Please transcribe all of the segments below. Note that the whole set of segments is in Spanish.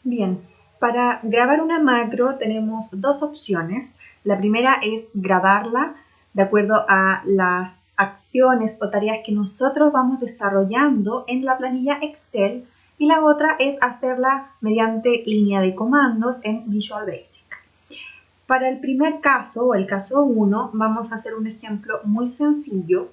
Bien, para grabar una macro tenemos dos opciones. La primera es grabarla de acuerdo a las acciones o tareas que nosotros vamos desarrollando en la planilla Excel y la otra es hacerla mediante línea de comandos en Visual Basic. Para el primer caso o el caso 1 vamos a hacer un ejemplo muy sencillo.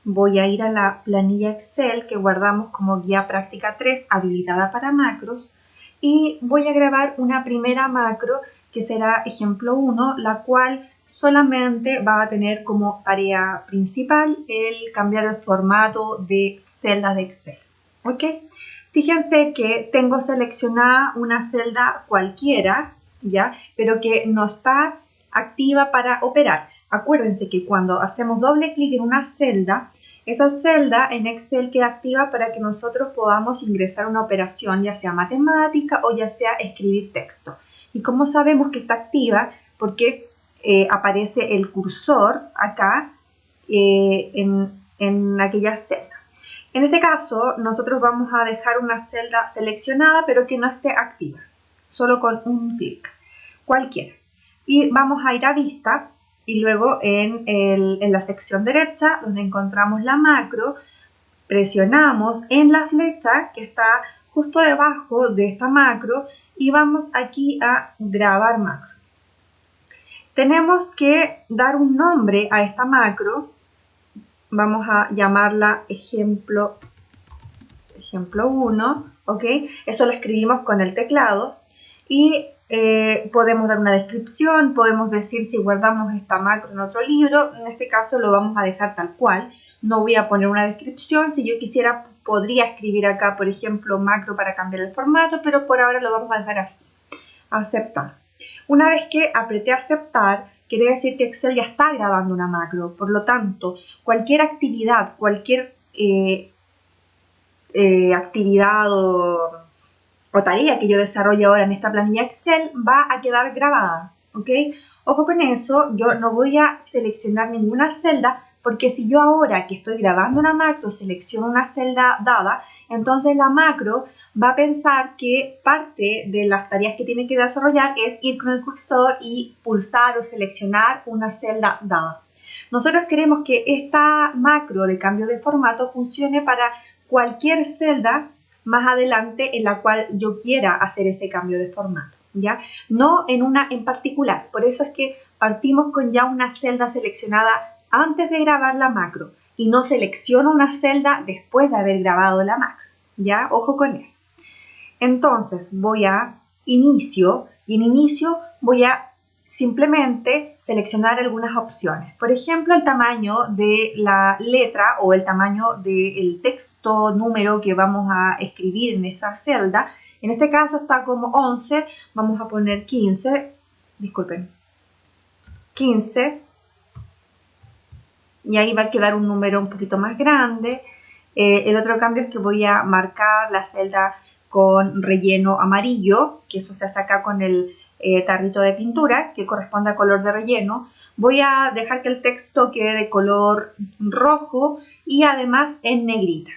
Voy a ir a la planilla Excel que guardamos como guía práctica 3 habilitada para macros y voy a grabar una primera macro que será ejemplo 1, la cual solamente va a tener como tarea principal el cambiar el formato de celda de Excel. ¿Ok? Fíjense que tengo seleccionada una celda cualquiera, ¿ya? Pero que no está activa para operar. Acuérdense que cuando hacemos doble clic en una celda, esa celda en Excel queda activa para que nosotros podamos ingresar una operación, ya sea matemática o ya sea escribir texto. ¿Y cómo sabemos que está activa? Porque aparece el cursor acá en aquella celda. En este caso, nosotros vamos a dejar una celda seleccionada, pero que no esté activa, solo con un clic, cualquiera. Y vamos a ir a vista y luego en la sección derecha, donde encontramos la macro, presionamos en la flecha que está justo debajo de esta macro y vamos aquí a grabar macro. Tenemos que dar un nombre a esta macro. Vamos a llamarla ejemplo 1, ¿ok? Eso lo escribimos con el teclado y podemos dar una descripción, podemos decir si guardamos esta macro en otro libro. En este caso lo vamos a dejar tal cual. No voy a poner una descripción. Si yo quisiera, podría escribir acá, por ejemplo, macro para cambiar el formato, pero por ahora lo vamos a dejar así. Aceptar. Una vez que apreté aceptar, quiere decir que Excel ya está grabando una macro. Por lo tanto, cualquier actividad, cualquier actividad o tarea que yo desarrolle ahora en esta planilla Excel va a quedar grabada, ¿ok? Ojo con eso, yo no voy a seleccionar ninguna celda porque si yo ahora que estoy grabando una macro selecciono una celda dada, entonces la macro va a pensar que parte de las tareas que tiene que desarrollar es ir con el cursor y pulsar o seleccionar una celda dada. Nosotros queremos que esta macro de cambio de formato funcione para cualquier celda más adelante en la cual yo quiera hacer ese cambio de formato, ¿ya? No en una en particular. Por eso es que partimos con ya una celda seleccionada antes de grabar la macro y no selecciono una celda después de haber grabado la macro, ¿ya? Ojo con eso. Entonces voy a inicio y en inicio voy a simplemente seleccionar algunas opciones. Por ejemplo, el tamaño de la letra o el tamaño del texto, número que vamos a escribir en esa celda. En este caso está como 11, vamos a poner 15, disculpen, 15. Y ahí va a quedar un número un poquito más grande. El otro cambio es que voy a marcar la celda con relleno amarillo, que eso se hace acá con el tarrito de pintura, que corresponde a color de relleno. Voy a dejar que el texto quede de color rojo y además en negrita.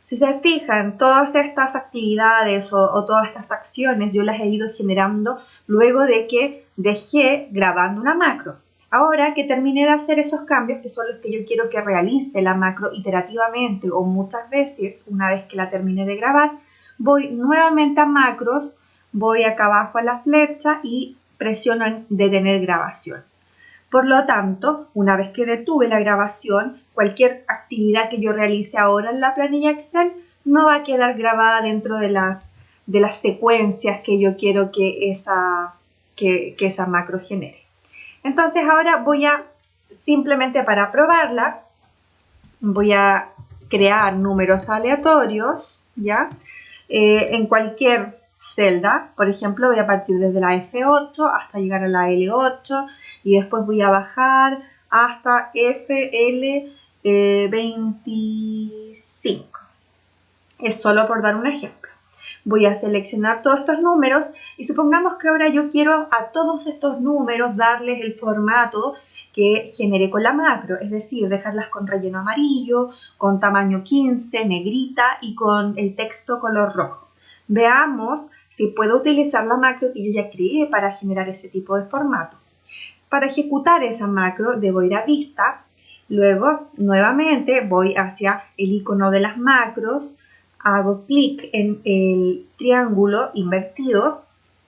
Si se fijan, todas estas actividades o todas estas acciones yo las he ido generando luego de que dejé grabando una macro. Ahora que terminé de hacer esos cambios, que son los que yo quiero que realice la macro iterativamente o muchas veces, una vez que la termine de grabar, voy nuevamente a macros, voy acá abajo a la flecha y presiono en detener grabación. Por lo tanto, una vez que detuve la grabación, cualquier actividad que yo realice ahora en la planilla Excel no va a quedar grabada dentro de las secuencias que yo quiero que esa macro genere. Entonces ahora voy a, simplemente para probarla, voy a crear números aleatorios, ¿ya? En cualquier celda, por ejemplo, voy a partir desde la F8 hasta llegar a la L8 y después voy a bajar hasta FL25. Es solo por dar un ejemplo. Voy a seleccionar todos estos números y supongamos que ahora yo quiero a todos estos números darles el formato que generé con la macro, es decir, dejarlas con relleno amarillo, con tamaño 15, negrita y con el texto color rojo. Veamos si puedo utilizar la macro que yo ya creé para generar ese tipo de formato. Para ejecutar esa macro debo ir a Vista, luego nuevamente voy hacia el icono de las macros, hago clic en el triángulo invertido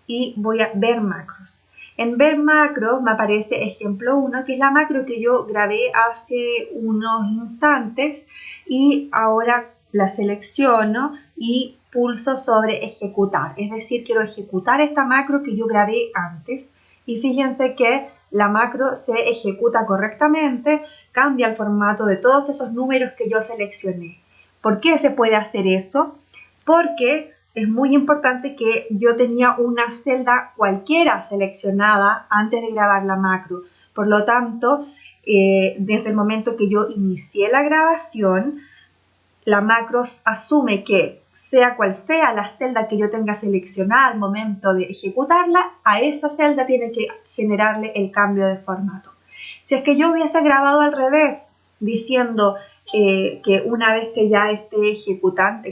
y voy a ver macros. En ver macros me aparece ejemplo 1, que es la macro que yo grabé hace unos instantes y ahora la selecciono y pulso sobre ejecutar. Es decir, quiero ejecutar esta macro que yo grabé antes y fíjense que la macro se ejecuta correctamente, cambia el formato de todos esos números que yo seleccioné. ¿Por qué se puede hacer eso? Porque es muy importante que yo tenía una celda cualquiera seleccionada antes de grabar la macro. Por lo tanto, desde el momento que yo inicié la grabación, la macro asume que sea cual sea la celda que yo tenga seleccionada al momento de ejecutarla, a esa celda tiene que generarle el cambio de formato. Si es que yo hubiese grabado al revés, diciendo que una vez que ya esté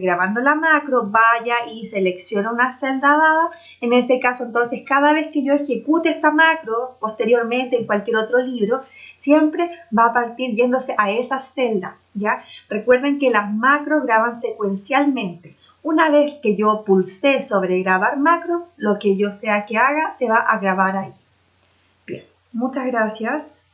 grabando la macro, vaya y seleccione una celda dada, en ese caso entonces cada vez que yo ejecute esta macro, posteriormente en cualquier otro libro, siempre va a partir yéndose a esa celda, ¿ya? Recuerden que las macros graban secuencialmente. Una vez que yo pulsé sobre grabar macro, lo que yo sea que haga se va a grabar ahí. Bien, muchas gracias.